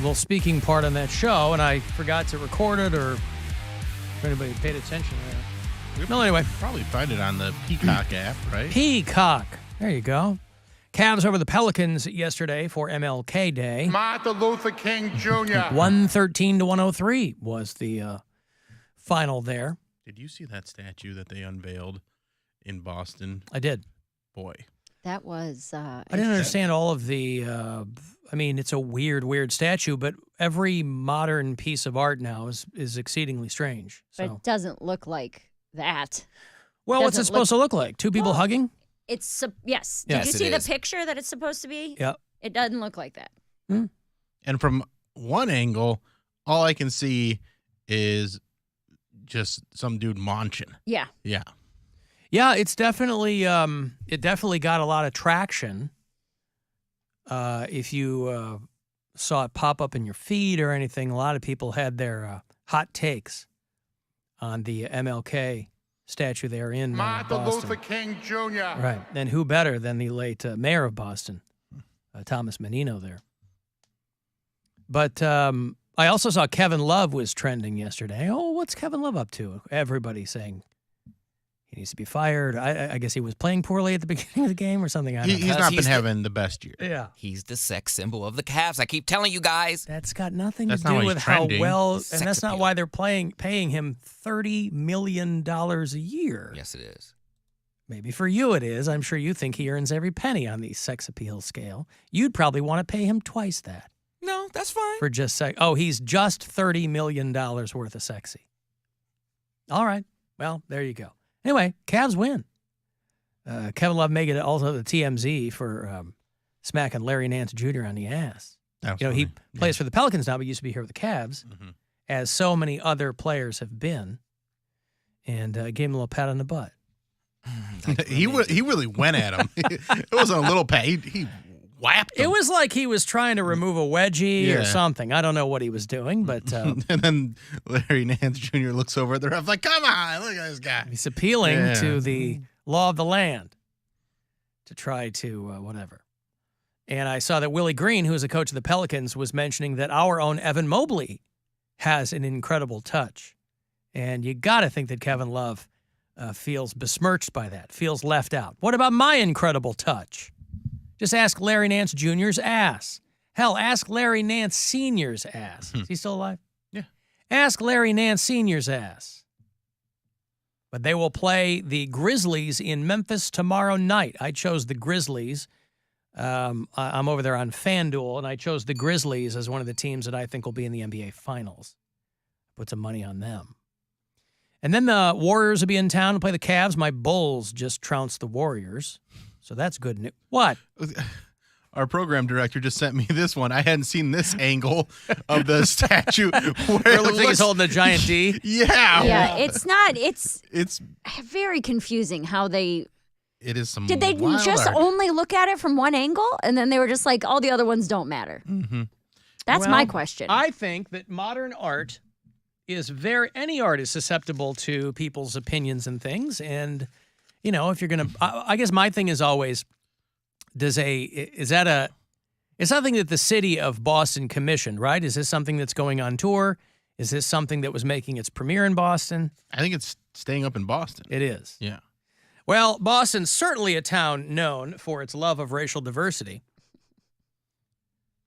little speaking part on that show, and I forgot to record it, or if anybody paid attention there. No, anyway. Probably find it on the Peacock app, right? Peacock. There you go. Cavs over the Pelicans yesterday for MLK Day. Martin Luther King Jr. 113-103 was the final there. Did you see that statue that they unveiled in Boston? I did. Boy. That was... I didn't understand all of the... I mean, it's a weird statue, but every modern piece of art now is exceedingly strange. So. But it doesn't look like that. Well, what's it supposed to look like? Two people hugging? It's yes. Yes, Did you see the picture that it's supposed to be? Yeah. It doesn't look like that. Hmm. And from one angle, all I can see is just some dude munching. Yeah. Yeah. Yeah, it's definitely it definitely got a lot of traction. If you saw it pop up in your feed or anything, a lot of people had their hot takes on the MLK statue there in Martin Boston. Luther King Jr. Right. And who better than the late mayor of Boston, Thomas Menino there. But I also saw Kevin Love was trending yesterday. Oh, what's Kevin Love up to? Everybody saying he needs to be fired. I guess he was playing poorly at the beginning of the game or something. I don't know. He's not been having the best year. Yeah. He's the sex symbol of the Cavs. I keep telling you guys. That's got nothing That's to not do why with he's how trending. well, Sex and that's not appeal. why they're paying him $30 million a year. Yes, it is. Maybe for you it is. I'm sure you think he earns every penny on the sex appeal scale. You'd probably want to pay him twice that No, that's fine. for just sex. Oh, he's just $30 million worth of sexy. All right. Well, there you go. Anyway, Cavs win. Kevin Love making it also the TMZ for smacking Larry Nance Jr. on the ass. You know, he plays for the Pelicans now, but used to be here with the Cavs, as so many other players have been, and gave him a little pat on the butt. He really went at him. It wasn't a little pat. He whapped him. It was like he was trying to remove a wedgie or Yeah. something. I don't know what he was doing, but and then Larry Nance Jr. looks over at the ref like, come on, look at this guy. he's appealing Yeah. to the law of the land to try to whatever. And I saw that Willie Green, who is a coach of the Pelicans, was mentioning that our own Evan Mobley has an incredible touch. And you got to think that Kevin Love feels besmirched by that, feels left out. What about my incredible touch? Just ask Larry Nance Jr.'s ass. Hell, ask Larry Nance Sr.'s ass. Is he still alive? Yeah. Ask Larry Nance Sr.'s ass. But they will play the Grizzlies in Memphis tomorrow night. I chose the Grizzlies. I'm over there on FanDuel, and I chose the Grizzlies as one of the teams that I think will be in the NBA Finals. Put some money on them. And then the Warriors will be in town to play the Cavs. My Bulls just trounced the Warriors. So that's good news. What? Our program director just sent me this one. I hadn't seen this angle of the statue. Where It looks like he's holding a giant D. Yeah. Yeah, it's not. It's It's very confusing how they... it is some Did they wild just art. only look at it from one angle, and then they were just like, all the other ones don't matter? Mm-hmm. That's my question. I think that modern art is any art is susceptible to people's opinions and things. And, you know, if you're going to, I guess my thing is always, it's something that the city of Boston commissioned, right? Is this something that's going on tour? Is this something that was making its premiere in Boston? I think it's staying up in Boston. It is. Yeah. Well, Boston's certainly a town known for its love of racial diversity.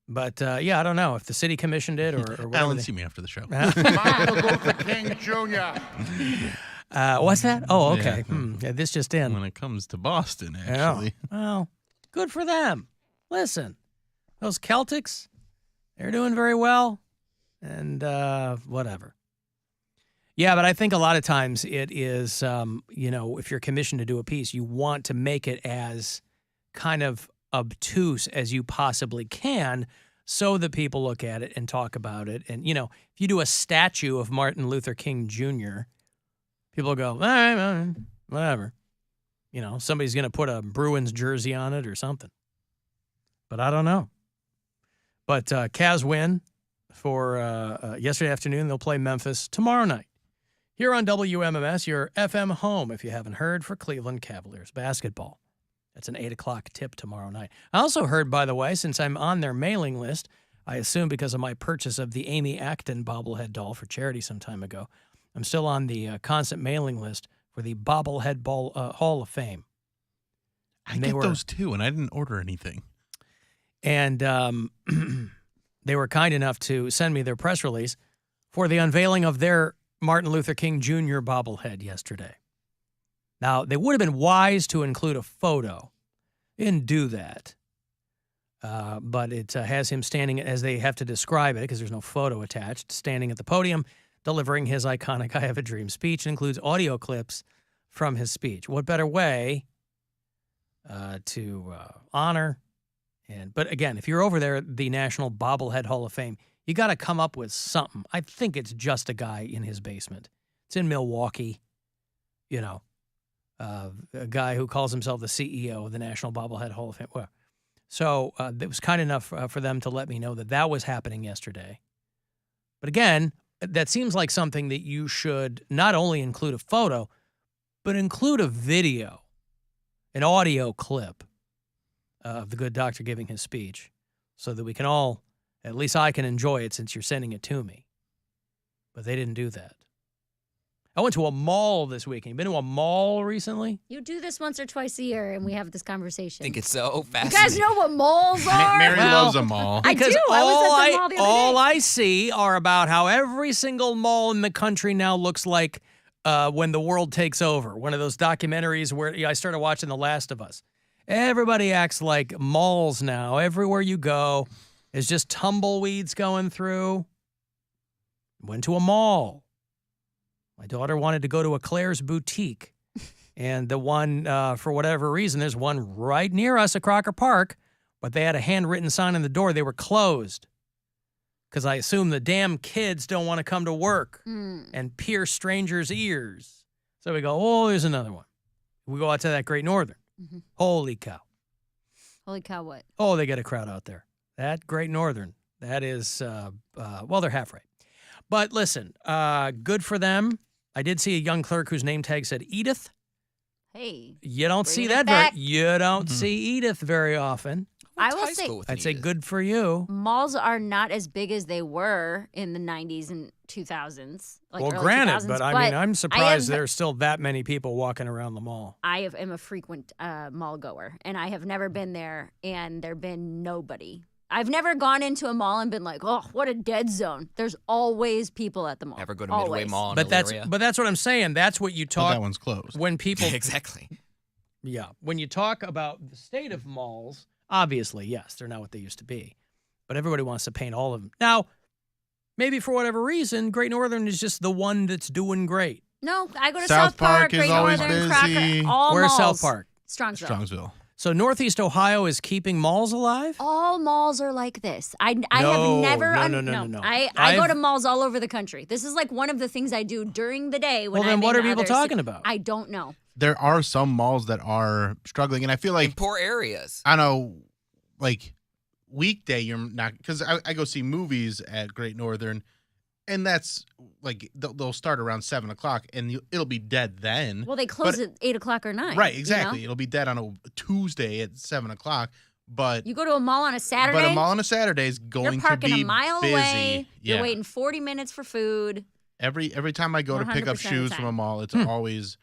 But, yeah, I don't know if the city commissioned it or whatever. Alan, see me after the show. Martin Luther King Jr. What's that? Oh, okay. Yeah. Yeah, this just in. When it comes to Boston, Yeah. actually. Well, good for them. Listen, those Celtics, they're doing very well. And whatever. Yeah, but I think a lot of times it is, you know, if you're commissioned to do a piece, you want to make it as kind of obtuse as you possibly can so that people look at it and talk about it. And, you know, if you do a statue of Martin Luther King Jr., people go, all right, whatever. You know, somebody's going to put a Bruins jersey on it or something. But I don't know. But Cavs win for yesterday afternoon. They'll play Memphis tomorrow night. Here on WMMS, your FM home, if you haven't heard, for Cleveland Cavaliers basketball. That's an 8 o'clock tip tomorrow night. I also heard, by the way, since I'm on their mailing list, I assume because of my purchase of the Amy Acton bobblehead doll for charity some time ago. I'm still on the constant mailing list for the Bobblehead Hall of Fame. I get those too, and I didn't order anything. And they were kind enough to send me their press release for the unveiling of their Martin Luther King Jr. bobblehead yesterday. Now, they would have been wise to include a photo. They didn't do that. But it has him standing, as they have to describe it, because there's no photo attached, standing at the podium, delivering his iconic I Have a Dream speech. It includes audio clips from his speech. What better way to honor? But again, if you're over there at the National Bobblehead Hall of Fame, you got to come up with something. I think it's just a guy in his basement. It's in Milwaukee, a guy who calls himself the CEO of the National Bobblehead Hall of Fame. Well, so it was kind enough for them to let me know that was happening yesterday. But again, that seems like something that you should not only include a photo, but include a video, an audio clip of the good doctor giving his speech so that we can all, at least I can enjoy it since you're sending it to me. But they didn't do that. I went to a mall this weekend. You been to a mall recently? You do this once or twice a year, and we have this conversation. I think it's so You fascinating. guys know what malls are? Mary Well, loves a mall. I do. Because I was at the mall the other all day. I see are about how every single mall in the country now looks like When the World Takes Over, one of those documentaries where I started watching The Last of Us. Everybody acts like malls now. Everywhere you go is just tumbleweeds going through. Went to a mall. My daughter wanted to go to a Claire's boutique. And the one, for whatever reason, there's one right near us at Crocker Park, but they had a handwritten sign on the door. They were closed because I assume the damn kids don't want to come to work and pierce strangers' ears. So we go, oh, there's another one. We go out to that Great Northern. Mhm. Holy cow. Holy cow, what? Oh, they get a crowd out there. That Great Northern, that is, well, they're half right. But listen, good for them. I did see a young clerk whose name tag said Edith. Hey. You don't see Bringing it that very. back. You don't see Edith very often. I Went to will high say- school with I'd say Edith. good for you. Malls are not as big as they were in the 90s and 2000s. Like Well, early granted, 2000s, but I mean, I'm surprised have- there's still that many people walking around the mall. am a frequent mall goer, and I have never been there, and there been nobody. I've never gone into a mall and been like, oh, what a dead zone. There's always people at the mall. Never go to Midway Always. Mall in But that's Elyria. what I'm saying. That's what you But talk that one's closed. when people. Exactly. Yeah, when you talk about the state of malls, obviously, yes, they're not what they used to be. But everybody wants to paint all of them. Now, maybe for whatever reason, Great Northern is just the one that's doing great. No, I go to South South Park, Park is Great always Northern, busy. Crocker, all Where's malls. South Park? Strongsville. Strongsville. So Northeast Ohio is keeping malls alive? All malls are like this. I No, have never. no. I go to malls all over the country. This is like one of the things I do during the day when Well, then I'm what in are people other talking ci- about? I don't know. There are some malls that are struggling, and I feel In like poor areas. I know, like weekday you're not, because I go see movies at Great Northern, and that's like they'll start around 7:00, and it'll be dead then. Well, they close at 8 o'clock or 9. Right, you exactly. know? It'll be dead on a Tuesday at 7:00, but You go to a mall on a Saturday. but a mall on a Saturday is you're going to parking be a mile busy. away. Yeah. You're waiting 40 minutes for food. Every time I go to pick 100% up of the shoes from a time. mall, it's always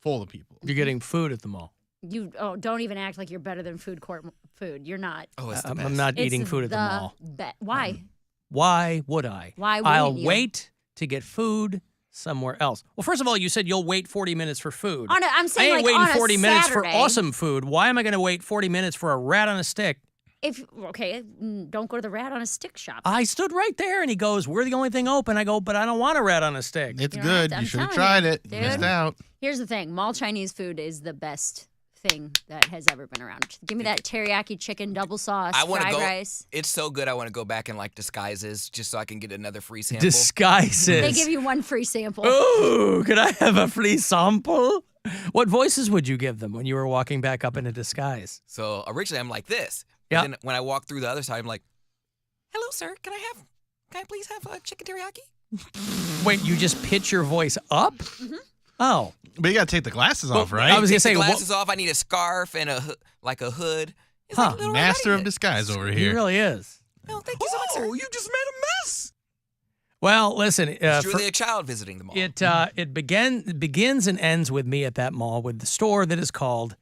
full of people. You're getting food at the mall. Don't even act like you're better than food court food. You're not. Oh, it's the I'm best. not It's eating food at the mall. Why? Why would I? Why I'll wouldn't you? wait to get food somewhere else. Well, first of all, you said you'll wait 40 minutes for food. I'm I saying ain't like waiting on a 40 minutes for Saturday, awesome food. Why am I going to wait 40 minutes for a rat on a stick? Don't go to the rat on a stick shop. I stood right there and he goes, we're the only thing open. I go, but I don't want a rat on a stick. It's You're good. right, You I'm should have telling tried you, it. You missed dude. out. Here's the thing: mall Chinese food is the best thing that has ever been around. Give me that teriyaki chicken, double sauce, I want to fried go. rice. It's so good. I want to go back in like disguises just so I can get another free sample. Disguises. They give you one free sample. Ooh, could I have a free sample? What voices would you give them when you were walking back up in a disguise? So originally I'm like this. But Yeah. then when I walk through the other side, I'm like, "Hello, sir. Can I please have a chicken teriyaki?" Wait, you just pitch your voice up? Oh. But you got to take the glasses off, right? I was going to Take say, the what, glasses off. I need a scarf and a hood. It's Huh. like Little Red Master Riding of Hood. disguise over he here. really is. Oh, thank you so much, sir. Oh, you just made a mess. Well, listen. It's truly a child visiting the mall. It begins and ends with me at that mall with the store that is called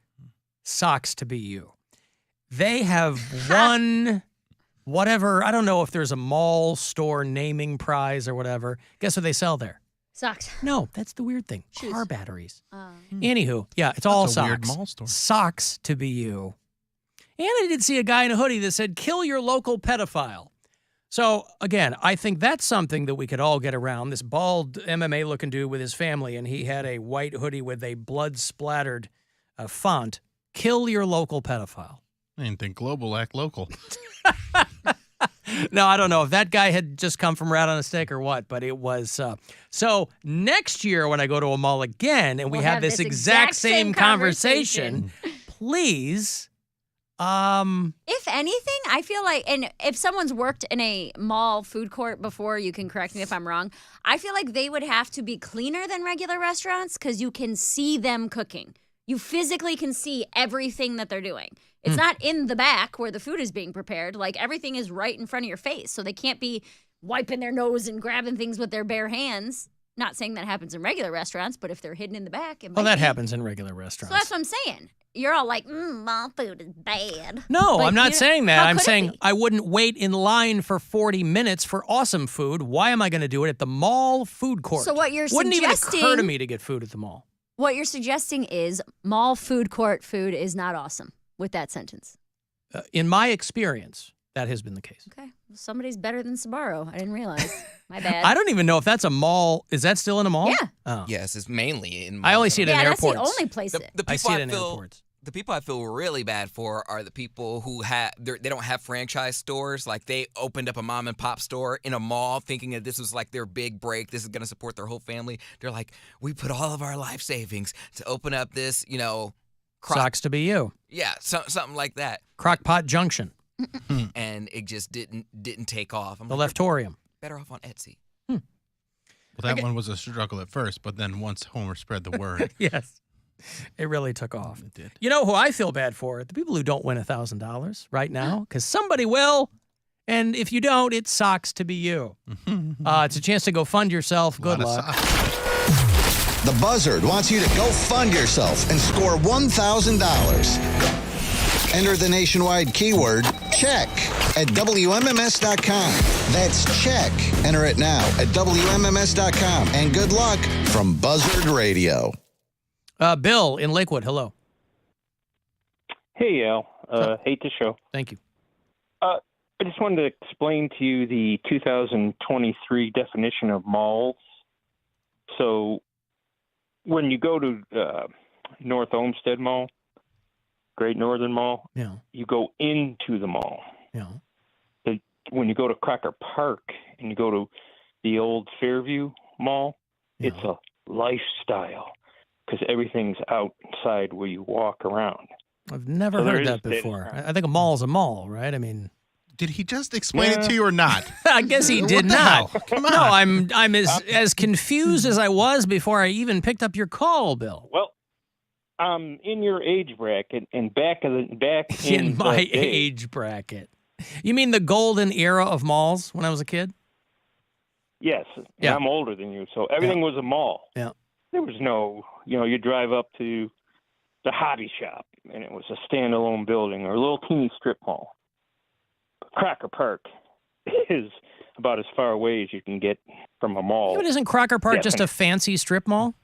Socks to Be You. They have won whatever. I don't know if there's a mall store naming prize or whatever. Guess what they sell there? Socks. No, that's the weird thing. Shoes. Car batteries. Anywho, yeah, it's all That's a socks. weird mall store. Socks to Be You. And I did see a guy in a hoodie that said, "Kill your local pedophile." So, again, I think that's something that we could all get around. This bald MMA-looking dude with his family, and he had a white hoodie with a blood-splattered font, "Kill your local pedophile." I didn't think global act local. No, I don't know if that guy had just come from Rat on a Stick or what, but it was. So next year when I go to a mall again and we We'll have have this this exact exact same same conversation, please. If anything, I feel like, and if someone's worked in a mall food court before, you can correct me if I'm wrong. I feel like they would have to be cleaner than regular restaurants because you can see them cooking. You physically can see everything that they're doing. It's not in the back where the food is being prepared. Like everything is right in front of your face. So they can't be wiping their nose and grabbing things with their bare hands. Not saying that happens in regular restaurants, but if they're hidden in the back, it might Well, that be. happens in regular So restaurants. that's what I'm saying. You're all like, mall food is bad. No, But I'm not you- saying that. how I'm could it saying be? I wouldn't wait in line for 40 minutes for awesome food. Why am I going to do it at the mall food court? So what you're Wouldn't even occur to suggesting- me to get food at the mall. What you're suggesting is mall food court food is not awesome with that sentence. In my experience, that has been the case. Okay. Well, somebody's better than Sbarro. I didn't realize. My bad. I don't even know if that's a mall. Is that still in a mall? Yeah. Oh. Yes, it's mainly in. I only see it in Yeah, that's airports. the only place The, it. the I people see it in feel airports. the people I feel really bad for are the people who they don't have franchise stores. Like they opened up a mom and pop store in a mall, thinking that this was like their big break. This is going to support their whole family. They're like, we put all of our life savings to open up this, Socks to Be You. yeah, something like that, Crockpot Junction. and it just didn't take off. I'm The like, Leftorium. better off on Etsy. Well, that one was a struggle at first, but then once Homer spread the word, Yes. It really took off. it did. You know who I feel bad for? The people who don't win $1,000 right now, because somebody will. And if you don't, it sucks to be you. It's a chance to go fund yourself. Good Lot of luck. socks. The Buzzard wants you to go fund yourself and score $1,000. Enter the nationwide keyword check at WMMS.com. That's check. Enter it now at WMMS.com. And good luck from Buzzard Radio. Bill in Lakewood, hello. Hey, Al. Hate the show. Thank you. I just wanted to explain to you the 2023 definition of malls. So when you go to North Olmsted Mall, Great Northern Mall, Yeah. you go into the mall. Yeah. When you go to Crocker Park and you go to the old Fairview Mall, Yeah. it's a lifestyle because everything's outside where you walk around. I've never So there heard that is that- before. I think a mall's a mall, right? I mean, Did he just explain it to you or not? I guess he What did the not. hell? Come on. No, I'm as confused as I was before I even picked up your call, Bill. Well, in your age bracket and back In in my the day, age bracket. You mean the golden era of malls when I was a kid? Yes, and Yeah. I'm older than you, so everything was a mall. Yeah. There was no, you drive up to the hobby shop, and it was a standalone building or a little teeny strip mall. Cracker Park is about as far away as you can get from a mall. Yeah, but isn't Crocker Park Yeah, just a fancy strip mall?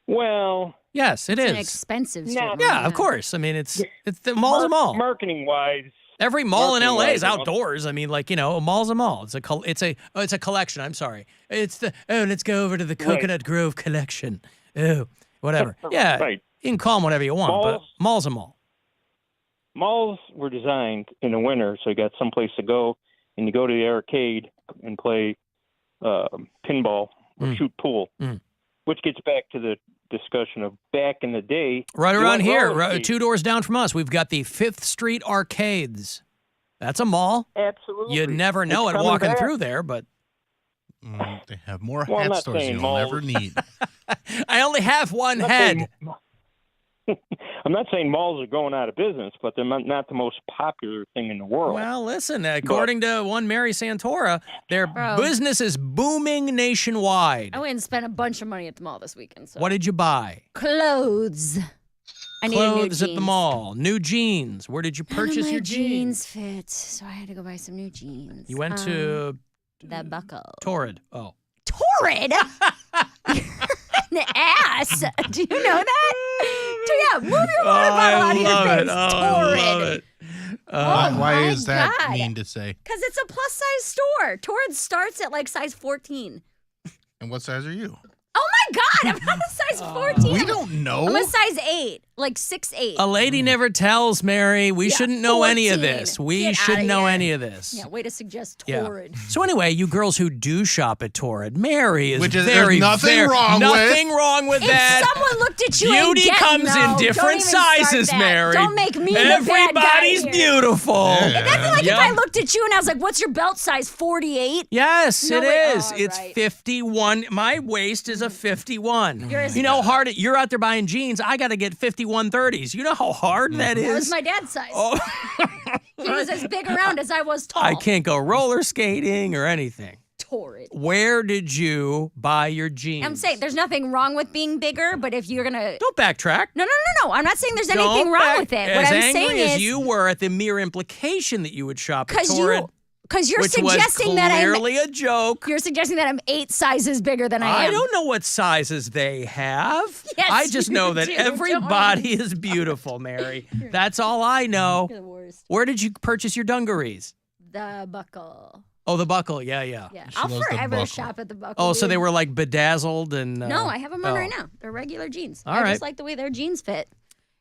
Well, Yes, it It's an is. expensive No. strip mall, Yeah, of course. I mean, it's the mall's a mall. marketing-wise, Every mall in LA is marketing-wise, outdoors. I mean, like, a mall's a mall. It's a collection. I'm sorry. Let's go over to the Coconut Grove collection. Oh, whatever. Yeah, Right. you can call them whatever you want, but mall's a mall. malls were designed in the winter, so you got someplace to go, and you go to the arcade and play pinball or shoot pool, which gets back to the discussion of back in the day. Right you around went here, roller skating. 2 doors down from us, we've got the 5th Street Arcades. That's a mall. Absolutely. You'd never know It's it coming walking back. through there, but They have more Well, I'm hat not stores saying you'll malls. never need. I only have one I'm not head. saying- I'm not saying malls are going out of business, but they're not the most popular thing in the world. Well, listen, according to one Mary Santora, their Bro. business is booming nationwide. I went and spent a bunch of money at the mall this weekend. So. What did you buy? Clothes. I needed new Clothes at the jeans. mall. New jeans. Where did you purchase your jeans? Fit, so I had to go buy some new jeans. You went to the Buckle. Torrid. Oh. Torrid? An ass. Do you know that? Yeah, move your water bottle out of your face. Torrid. Why my is that God. mean to say? Because it's a plus size store. Torrid starts at like size 14. And what size are you? Oh my God, I'm not a size 14. We don't know. I'm a size 8, like 6'8". A lady never tells, Mary. We shouldn't know any of 14. this. We Get shouldn't outta know here. any of this. Yeah, way to suggest Yeah. Torrid. So anyway, you girls who do shop at Torrid, Mary is Which is- very, there's nothing very, wrong with. nothing wrong with If that. someone looked at you and Beauty comes in don't different even start sizes, that. Mary. Don't make me the bad guy Everybody's here. beautiful. Yeah. That'd be like Yep. if I looked at you and I was like, what's your belt size, 48? Yes, No it way. is. Oh, It's right. 51. My waist is a 51. Yours- You know how hard you're out there buying jeans. I got to get 5130s. You know how hard that is? That was my dad's size. Oh. He was as big around as I was tall. I can't go roller skating or anything. Torrid. Where did you buy your jeans? I'm saying there's nothing wrong with being bigger, but if you're gonna Don't backtrack. no, I'm not saying there's anything Don't wrong back- with it. As What I'm angry saying as is you were at the mere implication that you would shop at because Torrid, you're which suggesting was that clearly a joke. you're suggesting that I'm 8 sizes bigger than I am. I don't know what sizes they have. Yes, I just you know that do, everybody is beautiful, Mary. That's all I know. You're the worst. Where did you purchase your dungarees? The Buckle. Oh, the Buckle. Yeah. Yeah, She I'll loves the forever Buckle. shop at the Buckle. Oh, so they dude. were like bedazzled and. No, I have them on oh. right now. They're regular jeans. All I right. just like the way their jeans fit.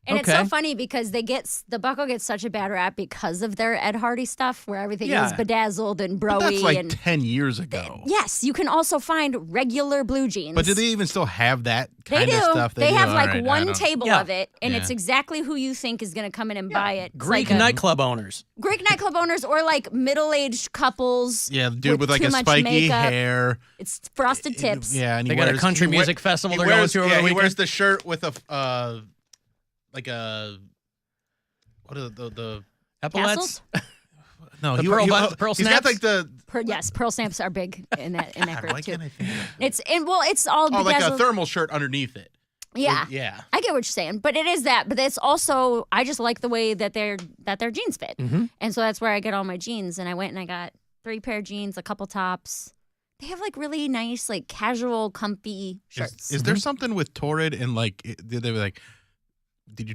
And it's so Okay. funny because the Buckle gets such a bad rap because of their Ed Hardy stuff where everything Yeah. is bedazzled and But broy that's like and 10 years ago. yes, you can also find regular blue jeans. But do they even still have that They kind do. of stuff? They have All like right, I one don't- table Yeah. of it, and it's Yeah. exactly who you think is going to come in and buy it. It's Greek like a- nightclub owners. Greek nightclub owners or like middle-aged couples. Yeah, the dude with like too a much spiky makeup. hair. It's frosted tips. Yeah, and They got a country music festival they're going to over the he weekend. wears the shirt with a like a what is it, the Epaulets. no The he, pearl he, buttons, pearl he's snaps? got like the Yes, pearl stamps are big in that God, group why too. can't I think of that? It's all Oh, like a bedazzled. thermal shirt underneath it. Yeah. Yeah. I get what you're saying, but it is that. But it's also I just like the way that their jeans fit, Mhm. and so that's where I get all my jeans. And I went and I got 3 pair of jeans, a couple tops. They have like really nice, like casual, comfy shirts. Is there something with Torrid and like they were like, did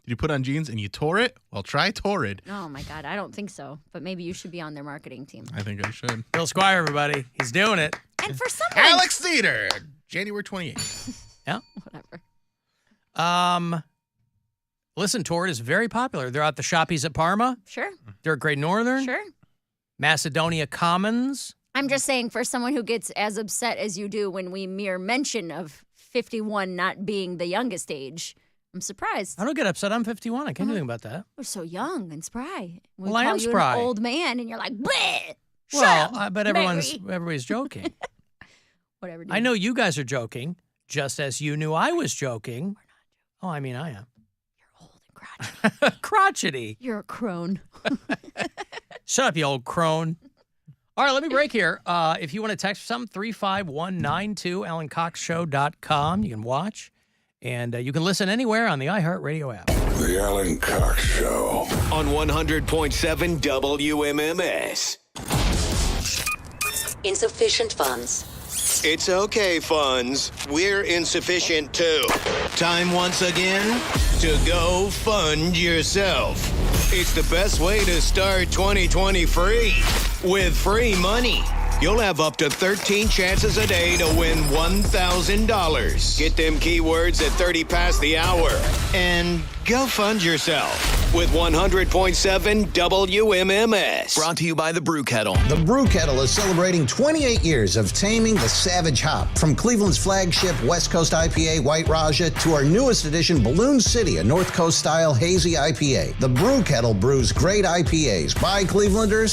you put on jeans and you tore it? Well, try Torrid. Oh my God, I don't think so. But maybe you should be on their marketing team. I think I should. Bill Squire, everybody. He's doing it. And for someone, Alex Theater, January 28th. whatever. Listen, Torrid is very popular. They're at the Shoppies at Parma. Sure, They're at Great Northern. sure. Macedonia Commons. I'm just saying, for someone who gets as upset as you do when we mere mention of 51 not being the youngest age, I'm surprised. I don't get upset. I'm 51. I can't do anything about that. We're so young and spry. We Well, I call am you spry. an old man, and you're like, bleh. Shut Well, up, but Mary." everybody's joking. Whatever. Dude. I know you guys are joking, just as you knew I was joking. Oh, I mean, I am. You're old and crotchety. Crotchety. You're a crone. Shut up, you old crone. All right, let me break here. If you want to text something, 35192, AlanCoxShow.com. You can watch, and you can listen anywhere on the iHeartRadio app. The Alan Cox Show. On 100.7 WMMS. Insufficient funds. It's okay, funds. We're insufficient too. Time once again to go fund yourself. It's the best way to start 2020 free. With free money, you'll have up to 13 chances a day to win $1,000. Get them keywords at 30 past the hour and go fund yourself with 100.7 WMMS. Brought to you by the Brew Kettle. The Brew Kettle is celebrating 28 years of taming the savage hop. From Cleveland's flagship West Coast IPA White Raja to our newest edition Balloon City, a North Coast style hazy IPA. The Brew Kettle brews great IPAs by Clevelanders